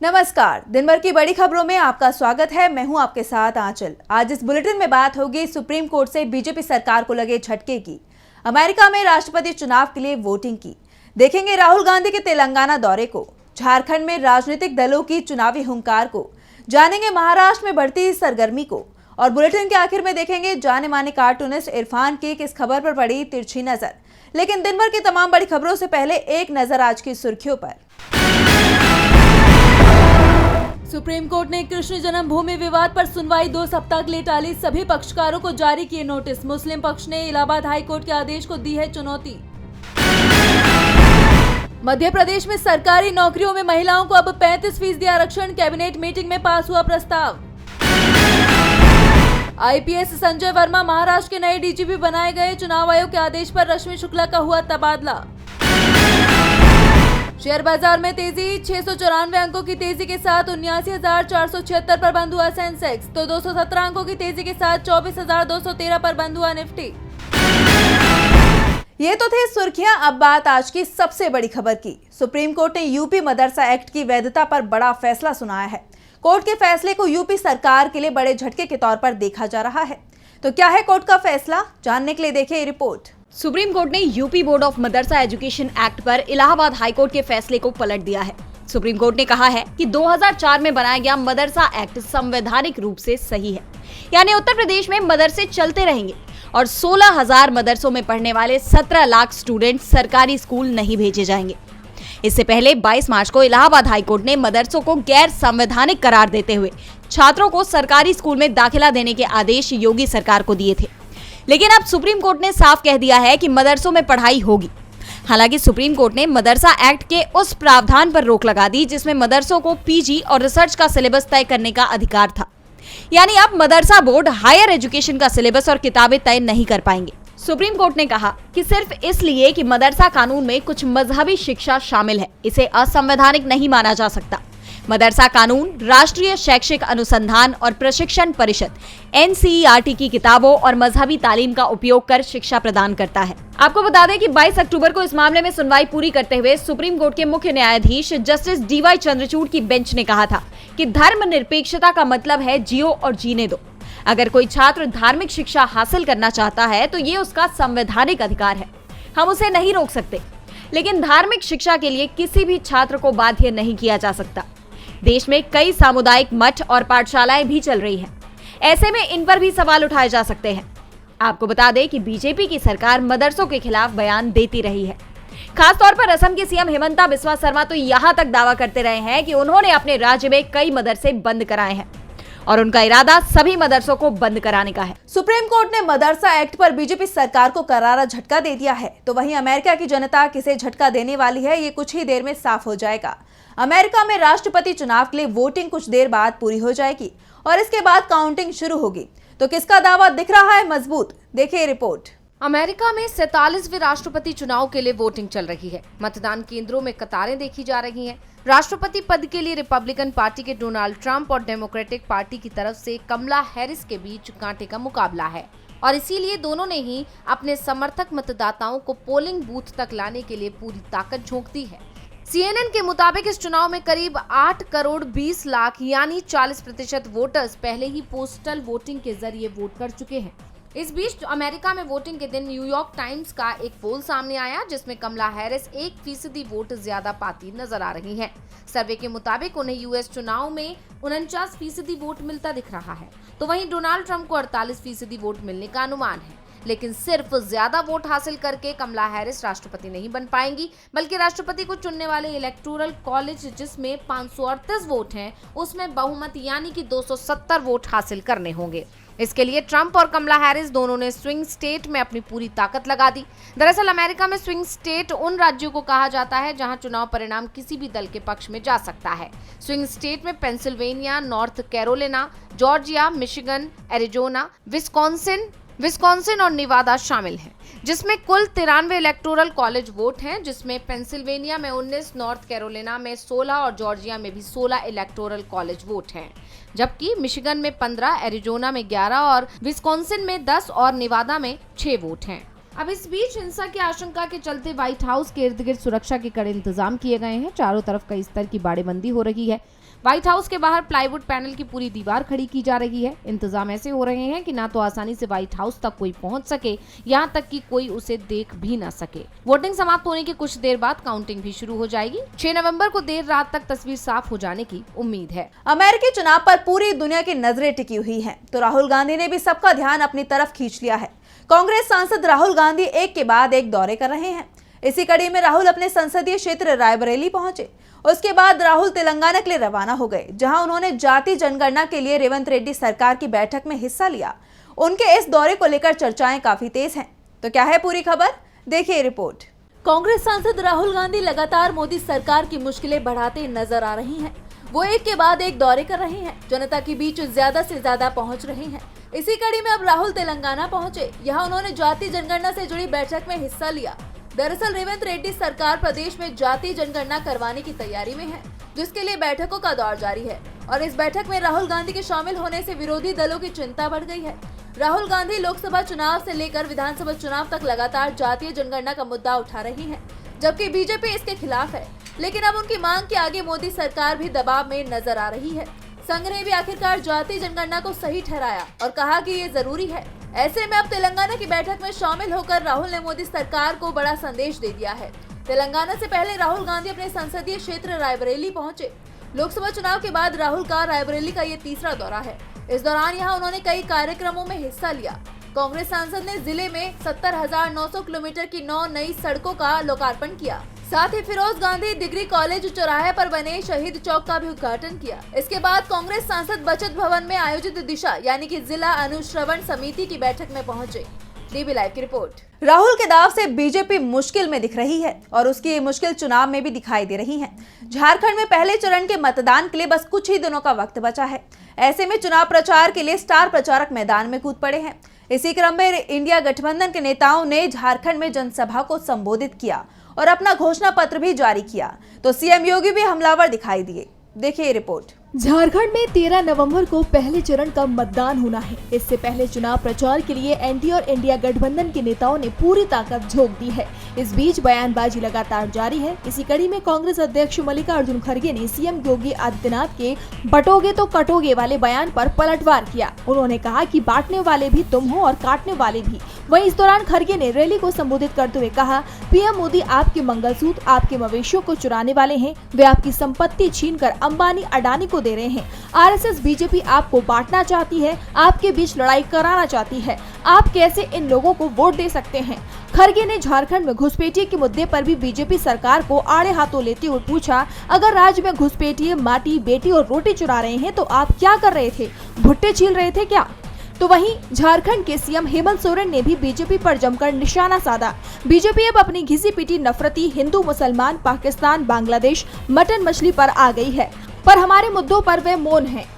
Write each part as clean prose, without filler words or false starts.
नमस्कार, दिन भर की बड़ी खबरों में आपका स्वागत है। मैं हूं आपके साथ आंचल। आज इस बुलेटिन में बात होगी सुप्रीम कोर्ट से बीजेपी सरकार को लगे झटके की, अमेरिका में राष्ट्रपति चुनाव के लिए वोटिंग की, देखेंगे राहुल गांधी के तेलंगाना दौरे को, झारखंड में राजनीतिक दलों की चुनावी हुंकार को, जानेंगे महाराष्ट्र में बढ़ती सरगर्मी को, और बुलेटिन के आखिर में देखेंगे जाने माने कार्टूनिस्ट इरफान की किस खबर पर पड़ी तिरछी नजर। लेकिन दिन भर की तमाम बड़ी खबरों से पहले एक नजर आज की सुर्खियों पर। सुप्रीम कोर्ट ने कृष्ण जन्मभूमि विवाद पर सुनवाई 2 सप्ताह के लिए टाली, सभी पक्षकारों को जारी किए नोटिस। मुस्लिम पक्ष ने इलाहाबाद हाई कोर्ट के आदेश को दी है चुनौती। मध्य प्रदेश में सरकारी नौकरियों में महिलाओं को अब 35% आरक्षण, कैबिनेट मीटिंग में पास हुआ प्रस्ताव। आईपीएस संजय वर्मा महाराष्ट्र के नए डीजीपी बनाए गए, चुनाव आयोग के आदेश पर रश्मि शुक्ला का हुआ तबादला। शेयर बाजार में तेजी, 694 अंकों की तेजी के साथ 79,476 पर बंद हुआ सेंसेक्स, तो 217 अंकों की तेजी के साथ 24,213 पर बंद हुआ निफ्टी। ये तो थे सुर्खियां। अब बात आज की सबसे बड़ी खबर की। सुप्रीम कोर्ट ने यूपी मदरसा एक्ट की वैधता पर बड़ा फैसला सुनाया है। कोर्ट के फैसले को यूपी सरकार के लिए बड़े झटके के तौर पर देखा जा रहा है। तो क्या है कोर्ट का फैसला, जानने के लिए देखिए ये रिपोर्ट। सुप्रीम कोर्ट ने UP board of Madrasa education act पर इलाहाबाद हाईकोर्ट के फैसले को पलट दिया है। सुप्रीम कोर्ट ने कहा है कि 2004 में बनाया गया मदरसा एक्ट संवैधानिक रूप से सही है, यानी उत्तर प्रदेश में मदरसे चलते रहेंगे और 16,000 मदरसों में पढ़ने वाले 17 लाख स्टूडेंट सरकारी स्कूल नहीं भेजे जाएंगे। इससे पहले 22 मार्च को इलाहाबाद हाईकोर्ट ने मदरसों को गैर संवैधानिक करार देते हुए छात्रों को सरकारी स्कूल में दाखिला देने के आदेश योगी सरकार को दिए थे। लेकिन अब सुप्रीम कोर्ट ने साफ कह दिया है कि मदरसों में पढ़ाई होगी। हालांकि सुप्रीम कोर्ट ने मदरसा एक्ट के उस प्रावधान पर रोक लगा दी जिसमें मदरसों को पीजी और रिसर्च का सिलेबस तय करने का अधिकार था, यानी अब मदरसा बोर्ड हायर एजुकेशन का सिलेबस और किताबें तय नहीं कर पाएंगे। सुप्रीम कोर्ट ने कहा कि सिर्फ इसलिए कि मदरसा कानून में कुछ मजहबी शिक्षा शामिल है, इसे असंवैधानिक नहीं माना जा सकता। मदरसा कानून राष्ट्रीय शैक्षिक अनुसंधान और प्रशिक्षण परिषद NCERT की किताबों और मजहबी तालीम का उपयोग कर शिक्षा प्रदान करता है। आपको बता दें कि 22 अक्टूबर को इस मामले में सुनवाई पूरी करते हुए सुप्रीम कोर्ट के मुख्य न्यायाधीश जस्टिस DY चंद्रचूड़ की बेंच ने कहा था कि धर्मनिरपेक्षता का मतलब है जियो और जीने दो। अगर कोई छात्र धार्मिक शिक्षा हासिल करना चाहता है तो ये उसका संवैधानिक अधिकार है, हम उसे नहीं रोक सकते। लेकिन धार्मिक शिक्षा के लिए किसी भी छात्र को बाध्य नहीं किया जा सकता। देश में कई सामुदायिक मठ और पाठशालाएं भी चल रही हैं, ऐसे में इन पर भी सवाल उठाए जा सकते हैं। आपको बता दें कि बीजेपी की सरकार मदरसों के खिलाफ बयान देती रही है। खासतौर पर असम के सीएम हिमंता बिस्वा शर्मा तो यहां तक दावा करते रहे हैं कि उन्होंने अपने राज्य में कई मदरसे बंद कराए हैं और उनका इरादा सभी मदरसों को बंद कराने का है। सुप्रीम कोर्ट ने मदरसा एक्ट पर बीजेपी सरकार को करारा झटका दे दिया है, तो वहीं अमेरिका की जनता किसे झटका देने वाली है ये कुछ ही देर में साफ हो जाएगा। अमेरिका में राष्ट्रपति चुनाव के लिए वोटिंग कुछ देर बाद पूरी हो जाएगी और इसके बाद काउंटिंग शुरू होगी। तो किसका दावा दिख रहा है मजबूत, देखिए रिपोर्ट। अमेरिका में 47वें राष्ट्रपति चुनाव के लिए वोटिंग चल रही है। मतदान केंद्रों में कतारें देखी जा रही हैं। राष्ट्रपति पद के लिए रिपब्लिकन पार्टी के डोनाल्ड ट्रंप और डेमोक्रेटिक पार्टी की तरफ से कमला हैरिस के बीच कांटे का मुकाबला है और इसीलिए दोनों ने ही अपने समर्थक मतदाताओं को पोलिंग बूथ तक लाने के लिए पूरी ताकत झोंक दी है। CNN के मुताबिक इस चुनाव में करीब 8 करोड़ 20 लाख यानी 40% वोटर्स पहले ही पोस्टल वोटिंग के जरिए वोट कर चुके हैं। इस बीच अमेरिका में वोटिंग के दिन न्यूयॉर्क टाइम्स का एक पोल सामने आया जिसमें कमला हैरिस 1% वोट ज्यादा पाती नजर आ रही हैं। सर्वे के मुताबिक उन्हें यूएस चुनाव में 49% वोट मिलता दिख रहा है, तो वहीं डोनाल्ड ट्रंप को 48% वोट मिलने का अनुमान है। लेकिन सिर्फ ज्यादा वोट हासिल करके कमला हैरिस राष्ट्रपति नहीं बन पाएंगी, बल्कि राष्ट्रपति को चुनने वाले इलेक्टोरल कॉलेज जिसमें 538 वोट हैं, उसमें बहुमत यानी कि 270 वोट हासिल करने होंगे। इसके लिए ट्रंप और कमला हैरिस दोनों ने स्विंग स्टेट में अपनी पूरी ताकत लगा दी। दरअसल अमेरिका में स्विंग स्टेट उन राज्यों को कहा जाता है जहां चुनाव परिणाम किसी भी दल के पक्ष में जा सकता है। स्विंग स्टेट में Pennsylvania, north Carolina, Georgia, Michigan, Arizona, Wisconsin और निवादा शामिल हैं, जिसमें कुल 93 इलेक्टोरल कॉलेज वोट हैं, जिसमें पेंसिल्वेनिया में 19, नॉर्थ कैरोलिना में 16 और जॉर्जिया में भी 16 इलेक्टोरल कॉलेज वोट हैं, जबकि मिशिगन में 15, एरिजोना में 11 और विस्कॉन्सिन में 10 और निवादा में 6 वोट हैं। अब इस बीच हिंसा की आशंका के चलते व्हाइट हाउस के इर्द गिर्द सुरक्षा के कड़े इंतजाम किए गए हैं। चारों तरफ कई स्तर की बाड़ेबंदी हो रही है। व्हाइट हाउस के बाहर प्लाईवुड पैनल की पूरी दीवार खड़ी की जा रही है। इंतजाम ऐसे हो रहे हैं कि ना तो आसानी से व्हाइट हाउस तक कोई पहुंच सके, यहाँ तक कि कोई उसे देख भी ना सके। वोटिंग समाप्त होने के कुछ देर बाद काउंटिंग भी शुरू हो जाएगी। 6 नवंबर को देर रात तक तस्वीर साफ हो जाने की उम्मीद है। अमेरिकी चुनाव पर पूरी दुनिया की नजरें टिकी हुई हैं, तो राहुल गांधी ने भी सबका ध्यान अपनी तरफ खींच लिया है। कांग्रेस सांसद राहुल गांधी एक के बाद एक दौरे कर रहे हैं। इसी कड़ी में राहुल अपने संसदीय क्षेत्र रायबरेली पहुंचे। उसके बाद राहुल तेलंगाना के लिए रवाना हो गए, जहां उन्होंने जाति जनगणना के लिए रेवंत रेड्डी सरकार की बैठक में हिस्सा लिया। उनके इस दौरे को लेकर चर्चाएं काफी तेज हैं। तो क्या है पूरी खबर, देखिए रिपोर्ट। कांग्रेस सांसद राहुल गांधी लगातार मोदी सरकार की मुश्किलें बढ़ाते नजर आ रही हैं। वो एक के बाद एक दौरे कर रहे हैं, जनता के बीच ज्यादा से ज्यादा पहुंच रहे हैं। इसी कड़ी में अब राहुल तेलंगाना पहुंचे। यहाँ उन्होंने जाति जनगणना से जुड़ी बैठक में हिस्सा लिया। दरअसल रेवंत रेड्डी सरकार प्रदेश में जाति जनगणना करवाने की तैयारी में है, जिसके लिए बैठकों का दौर जारी है। और इस बैठक में राहुल गांधी के शामिल होने से विरोधी दलों की चिंता बढ़ गई है। राहुल गांधी लोकसभा चुनाव से लेकर विधानसभा चुनाव तक लगातार जातीय जनगणना का मुद्दा उठा रही है, जबकि बीजेपी इसके खिलाफ है। लेकिन अब उनकी मांग के आगे मोदी सरकार भी दबाव में नजर आ रही है। संघ ने भी आखिरकार जाति जनगणना को सही ठहराया और कहा कि ये जरूरी है। ऐसे में अब तेलंगाना की बैठक में शामिल होकर राहुल ने मोदी सरकार को बड़ा संदेश दे दिया है। तेलंगाना से पहले राहुल गांधी अपने संसदीय क्षेत्र रायबरेली पहुंचे। लोकसभा चुनाव के बाद राहुल का रायबरेली का ये तीसरा दौरा है। इस दौरान यहाँ उन्होंने कई कार्यक्रमों में हिस्सा लिया। कांग्रेस सांसद ने जिले में 70,900 किलोमीटर की 9 नई सड़कों का लोकार्पण किया। साथ ही फिरोज गांधी डिग्री कॉलेज चौराहे पर बने शहीद चौक का भी उद्घाटन किया। इसके बाद कांग्रेस सांसद बचत भवन में आयोजित दिशा यानी कि जिला अनुश्रवण समिति की बैठक में पहुंचे। डीबी लाइव की रिपोर्ट। राहुल के दाव से बीजेपी मुश्किल में दिख रही है और उसकी ये मुश्किल चुनाव में भी दिखाई दे रही है। झारखंड में पहले चरण के मतदान के लिए बस कुछ ही दिनों का वक्त बचा है। ऐसे में चुनाव प्रचार के लिए स्टार प्रचारक मैदान में कूद पड़े हैं। इसी क्रम में इंडिया गठबंधन के नेताओं ने झारखंड में जनसभा को संबोधित किया और अपना घोषणा पत्र भी जारी किया। तो सीएम योगी भी हमलावर दिखाई दिए। देखिए रिपोर्ट। झारखंड में 13 नवंबर को पहले चरण का मतदान होना है। इससे पहले चुनाव प्रचार के लिए एनडीए और इंडिया गठबंधन के नेताओं ने पूरी ताकत झोंक दी है। इस बीच बयानबाजी लगातार जारी है। इसी कड़ी में कांग्रेस अध्यक्ष मल्लिकार्जुन खड़गे ने सीएम योगी आदित्यनाथ के बटोगे तो कटोगे वाले बयान पर पलटवार किया। उन्होंने कहा कि बांटने वाले भी तुम हो और काटने वाले भी। वहीं इस दौरान खड़गे ने रैली को संबोधित करते हुए कहा, पीएम मोदी आपके मंगलसूत्र, आपके मवेशियों को चुराने वाले हैं। वे आपकी संपत्ति छीनकर अंबानी अडानी को दे रहे हैं। आरएसएस बीजेपी आपको बांटना चाहती है, आपके बीच लड़ाई कराना चाहती है। आप कैसे इन लोगों को वोट दे सकते हैं? खड़गे ने झारखंड में घुसपैठिए के मुद्दे पर भी बीजेपी सरकार को आड़े हाथों लेते हुए पूछा, अगर राज्य में घुसपैठिए माटी, बेटी और रोटी चुरा रहे हैं तो आप क्या कर रहे थे? भुट्टे छील रहे थे क्या? तो वहीं झारखंड के सीएम हेमंत सोरेन ने भी बीजेपी पर जमकर निशाना साधा। बीजेपी अब अपनी घिसी पिटी नफरती हिंदू, मुसलमान, पाकिस्तान, बांग्लादेश, मटन मछली पर आ गई है, पर हमारे मुद्दों पर वे मौन हैं।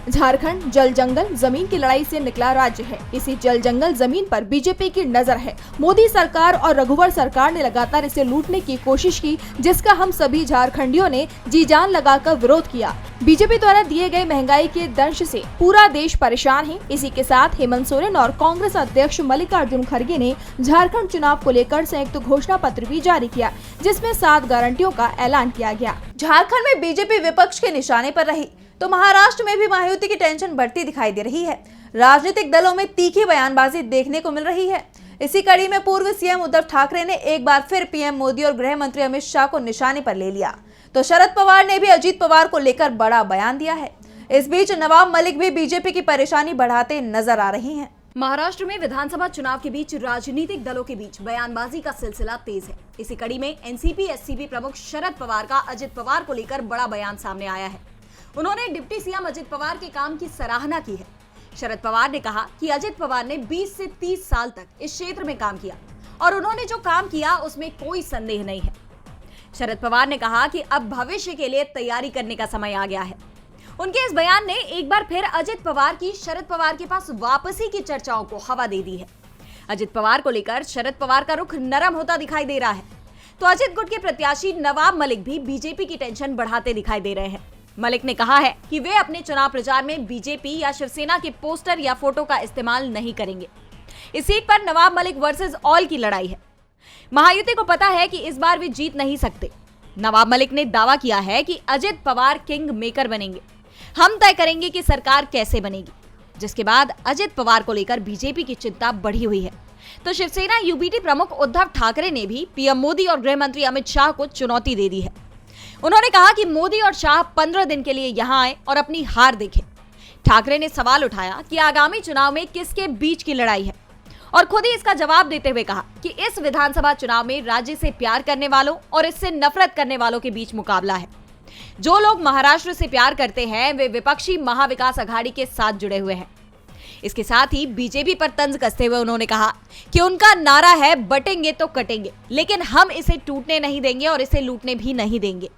झारखंड जल जंगल जमीन की लड़ाई से निकला राज्य है। इसी जल जंगल जमीन पर बीजेपी की नजर है। मोदी सरकार और रघुवर सरकार ने लगातार इसे लूटने की कोशिश की, जिसका हम सभी झारखंडियों ने जी जान लगाकर विरोध किया। बीजेपी द्वारा दिए गए महंगाई के दंश से पूरा देश परेशान है। इसी के साथ हेमंत सोरेन और कांग्रेस अध्यक्ष मल्लिकार्जुन खड़गे ने झारखंड चुनाव को लेकर संयुक्त घोषणा पत्र भी जारी किया, जिसमें 7 गारंटियों का ऐलान किया गया। झारखंड में बीजेपी विपक्ष के निशाने पर रही तो महाराष्ट्र में भी महायुति की टेंशन बढ़ती दिखाई दे रही है। राजनीतिक दलों में तीखी बयानबाजी देखने को मिल रही है। इसी कड़ी में पूर्व सीएम उद्धव ठाकरे ने एक बार फिर पीएम मोदी और गृह मंत्री अमित शाह को निशाने पर ले लिया, तो शरद पवार ने भी अजीत पवार को लेकर बड़ा बयान दिया है। इस बीच नवाब मलिक भी बीजेपी की परेशानी बढ़ाते नजर आ रही हैं। महाराष्ट्र में विधानसभा चुनाव के बीच राजनीतिक दलों के बीच बयानबाजी का सिलसिला तेज है। इसी कड़ी में एनसीपी एससीपी प्रमुख शरद पवार का अजित पवार को लेकर बड़ा बयान सामने आया है। उन्होंने डिप्टी सीएम अजित पवार के काम की सराहना की है। शरद पवार ने कहा कि अजित पवार ने 20 से 30 साल तक इस क्षेत्र में काम किया और उन्होंने जो काम किया उसमें कोई संदेह नहीं है। शरद पवार ने कहा कि अब भविष्य के लिए तैयारी करने का समय आ गया है। उनके इस बयान ने एक बार फिर अजित पवार की शरद पवार के पास वापसी की चर्चाओं को हवा दे दी है। अजित पवार को लेकर शरद पवार का रुख नरम होता दिखाई दे रहा है, तो अजित गुट के प्रत्याशी नवाब मलिक भी बीजेपी की टेंशन बढ़ाते दिखाई दे रहे हैं। मलिक ने कहा है कि वे अपने चुनाव प्रचार में बीजेपी या शिवसेना के पोस्टर या फोटो का इस्तेमाल नहीं करेंगे। इस सीट पर नवाब मलिक वर्सेस ऑल की लड़ाई है। महायुति को पता है कि इस बार वे जीत नहीं सकते। नवाब मलिक ने दावा किया है कि अजित पवार किंग मेकर बनेंगे। हम तय करेंगे कि सरकार कैसे बनेगी। जिसके बाद अजित पवार को लेकर बीजेपी की चिंता बढ़ी हुई है। तो शिवसेना यूबीटी प्रमुख उद्धव ठाकरे ने भी पीएम मोदी और गृह मंत्री अमित शाह को चुनौती दे दी है। उन्होंने कहा कि मोदी और शाह 15 दिन के लिए यहां आए और अपनी हार देखें। ठाकरे ने सवाल उठाया कि आगामी चुनाव में किसके बीच की लड़ाई है और खुद ही इसका जवाब देते हुए कहा कि इस विधानसभा चुनाव में राज्य से प्यार करने वालों और इससे नफरत करने वालों के बीच मुकाबला है। जो लोग महाराष्ट्र से प्यार करते हैं वे विपक्षी महाविकास अघाड़ी के साथ जुड़े हुए हैं। इसके साथ ही बीजेपी पर तंज कसते हुए उन्होंने कहा कि उनका नारा है बटेंगे तो कटेंगे, लेकिन हम इसे टूटने नहीं देंगे और इसे लूटने भी नहीं देंगे।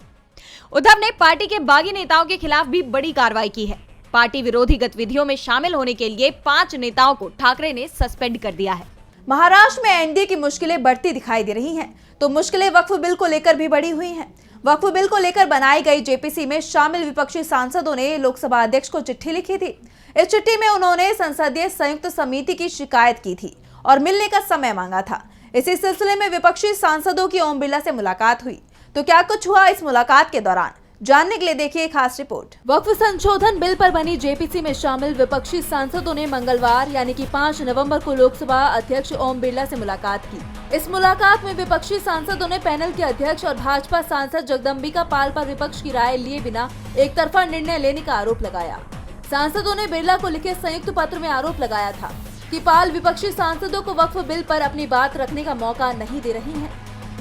उद्धव ने पार्टी के बागी नेताओं के खिलाफ भी बड़ी कार्रवाई की है। पार्टी विरोधी गतिविधियों में शामिल होने के लिए 5 नेताओं को ठाकरे ने सस्पेंड कर दिया है। महाराष्ट्र में एनडीए की मुश्किलें बढ़ती दिखाई दे रही हैं, तो मुश्किलें वक्फ बिल को लेकर भी बढ़ी हुई हैं। वक्फ बिल को लेकर बनाई गई जेपीसी में शामिल विपक्षी सांसदों ने लोकसभा अध्यक्ष को चिट्ठी लिखी थी। इस चिट्ठी में उन्होंने संसदीय संयुक्त समिति की शिकायत की थी और मिलने का समय मांगा था। इसी सिलसिले में विपक्षी सांसदों की ओम बिरला से मुलाकात हुई। तो क्या कुछ हुआ इस मुलाकात के दौरान, जानने के लिए देखिए खास रिपोर्ट। वक्फ संशोधन बिल पर बनी जेपीसी में शामिल विपक्षी सांसदों ने मंगलवार यानी कि 5 नवंबर को लोकसभा अध्यक्ष ओम बिरला से मुलाकात की। इस मुलाकात में विपक्षी सांसदों ने पैनल के अध्यक्ष और भाजपा सांसद जगदम्बिका पाल पर विपक्ष की राय लिए बिना एक तरफा निर्णय लेने का आरोप लगाया। सांसदों ने बिरला को लिखे संयुक्त पत्र में आरोप लगाया था कि पाल विपक्षी सांसदों को वक्फ बिल पर अपनी बात रखने का मौका नहीं दे रही हैं।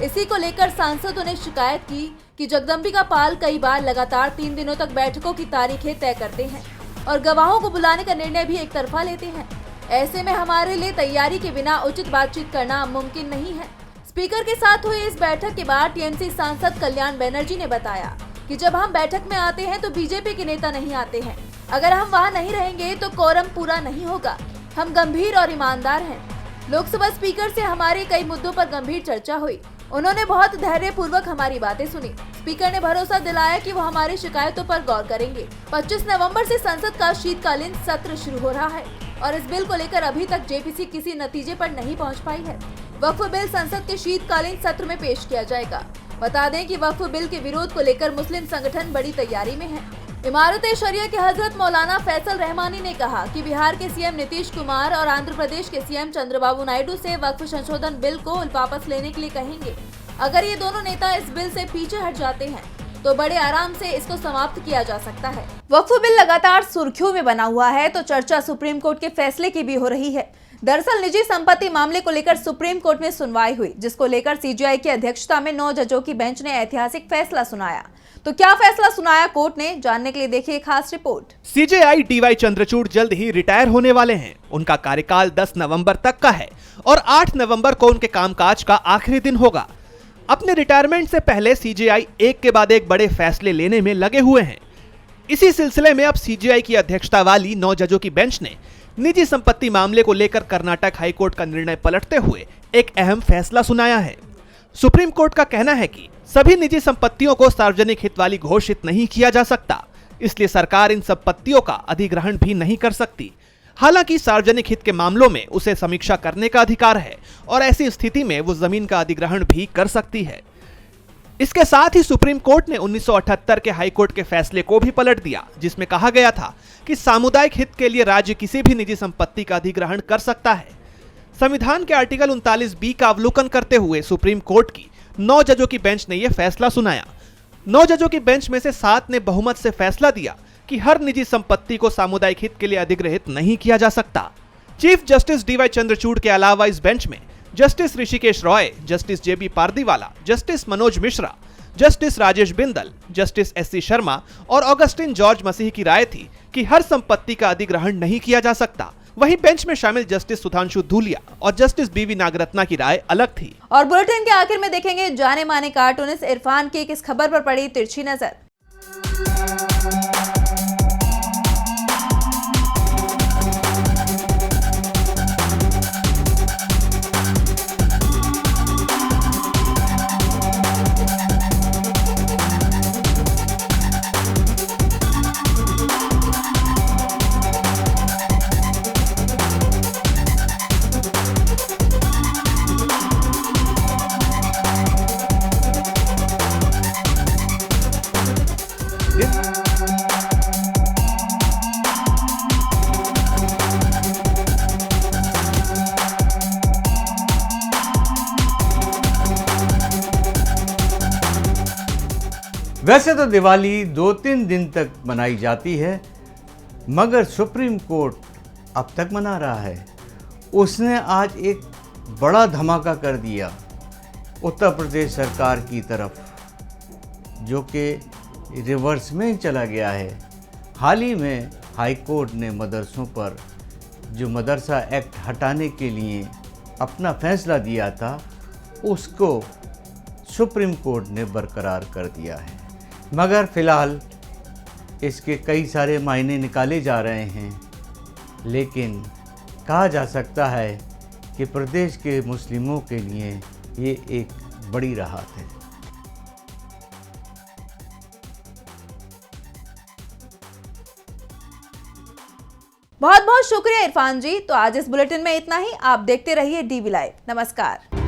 इसी को लेकर सांसदों ने शिकायत की कि जगदम्बिका पाल कई बार लगातार 3 दिनों तक बैठकों की तारीखें तय करते हैं और गवाहों को बुलाने का निर्णय भी एक तरफा लेते हैं। ऐसे में हमारे लिए तैयारी के बिना उचित बातचीत करना मुमकिन नहीं है। स्पीकर के साथ हुई इस बैठक के बाद टीएमसी सांसद कल्याण बनर्जी ने बताया कि जब हम बैठक में आते हैं तो बीजेपी के नेता नहीं आते हैं। अगर हम वहाँ नहीं रहेंगे तो कोरम पूरा नहीं होगा। हम गंभीर और ईमानदार हैं। लोकसभा स्पीकर से हमारे कई मुद्दों पर गंभीर चर्चा हुई। उन्होंने बहुत धैर्यपूर्वक हमारी बातें सुनी। स्पीकर ने भरोसा दिलाया कि वो हमारी शिकायतों पर गौर करेंगे। 25 नवंबर से संसद का शीतकालीन सत्र शुरू हो रहा है और इस बिल को लेकर अभी तक जेपीसी किसी नतीजे पर नहीं पहुंच पाई है। वक्फ बिल संसद के शीतकालीन सत्र में पेश किया जाएगा। बता दें कि वक्फ बिल के विरोध को लेकर मुस्लिम संगठन बड़ी तैयारी में है। इमारत-ए-शरिया के हजरत मौलाना फैसल रहमानी ने कहा कि बिहार के सीएम नीतीश कुमार और आंध्र प्रदेश के सीएम चंद्रबाबू नायडू से वक्फ संशोधन बिल को वापस लेने के लिए कहेंगे। अगर ये दोनों नेता इस बिल से पीछे हट जाते हैं तो बड़े आराम से इसको समाप्त किया जा सकता है। वक्फ बिल लगातार सुर्खियों में बना हुआ है, तो चर्चा सुप्रीम कोर्ट के फैसले की भी हो रही है। दरअसल निजी संपत्ति मामले को लेकर सुप्रीम कोर्ट में सुनवाई हुई, जिसको लेकर सीजेआई की अध्यक्षता में 9 जजों की बेंच ने ऐतिहासिक फैसला सुनाया। तो क्या फैसला सुनाया कोर्ट ने, जानने के लिए देखिए खास रिपोर्ट। सीजेआई डीवाई चंद्रचूड़ जल्द ही रिटायर होने वाले हैं। उनका कार्यकाल 10 नवंबर तक का है और 8 नवंबर को उनके कामकाज का आखिरी दिन होगा। अपने रिटायरमेंट से पहले सीजेआई एक के बाद एक बड़े फैसले लेने में लगे हुए हैं। इसी सिलसिले में अब सीजेआई की अध्यक्षता वाली 9 जजों की बेंच ने निजी संपत्ति मामले को लेकर कर्नाटक हाईकोर्ट का निर्णय पलटते हुए एक अहम फैसला सुनाया है। सुप्रीम कोर्ट का कहना है कि सभी निजी संपत्तियों को सार्वजनिक हित वाली घोषित नहीं किया जा सकता, इसलिए सरकार इन संपत्तियों का अधिग्रहण भी नहीं कर सकती। हालांकि सार्वजनिक हित के मामलों में उसे समीक्षा करने का अधिकार है और ऐसी स्थिति में वो जमीन का अधिग्रहण भी कर सकती है। इसके साथ ही सुप्रीम कोर्ट ने 1978 के हाईकोर्ट के फैसले को भी पलट दिया, जिसमें कहा गया था कि सामुदायिक हित के लिए राज्य किसी भी निजी संपत्ति का अधिग्रहण कर सकता है। संविधान के आर्टिकल 39B का अवलोकन करते हुए सुप्रीम कोर्ट की 9 जजों की बेंच ने यह फैसला सुनाया। 9 जजों की बेंच में से 7 ने बहुमत से फैसला दिया कि हर निजी संपत्ति को सामुदायिक हित के लिए अधिग्रहित नहीं किया जा सकता। चीफ जस्टिस डीवाई चंद्रचूड़ के अलावा इस बेंच में justice Hrishikesh Roy, justice JB Pardiwala, justice Manoj Mishra, justice Rajesh Bindal, justice SC Sharma और ऑगस्टिन जॉर्ज मसीह की राय थी कि हर संपत्ति का अधिग्रहण नहीं किया जा सकता। वहीं बेंच में शामिल जस्टिस सुधांशु धूलिया और जस्टिस बीवी नागरत्ना की राय अलग थी। और बुलेटिन के आखिर में देखेंगे जाने माने कार्टूनिस्ट इरफान की किस खबर पर पड़ी तिरछी नजर। वैसे तो दिवाली 2-3 दिन तक मनाई जाती है, मगर सुप्रीम कोर्ट अब तक मना रहा है। उसने आज एक बड़ा धमाका कर दिया उत्तर प्रदेश सरकार की तरफ, जो कि रिवर्स में चला गया है। हाल ही में हाई कोर्ट ने मदरसों पर जो मदरसा एक्ट हटाने के लिए अपना फैसला दिया था, उसको सुप्रीम कोर्ट ने बरकरार कर दिया है। मगर फ़िलहाल इसके कई सारे मायने निकाले जा रहे हैं, लेकिन कहा जा सकता है कि प्रदेश के मुस्लिमों के लिए ये एक बड़ी राहत है। बहुत बहुत शुक्रिया इरफान जी। तो आज इस बुलेटिन में इतना ही। आप देखते रहिए DV लाइव। नमस्कार।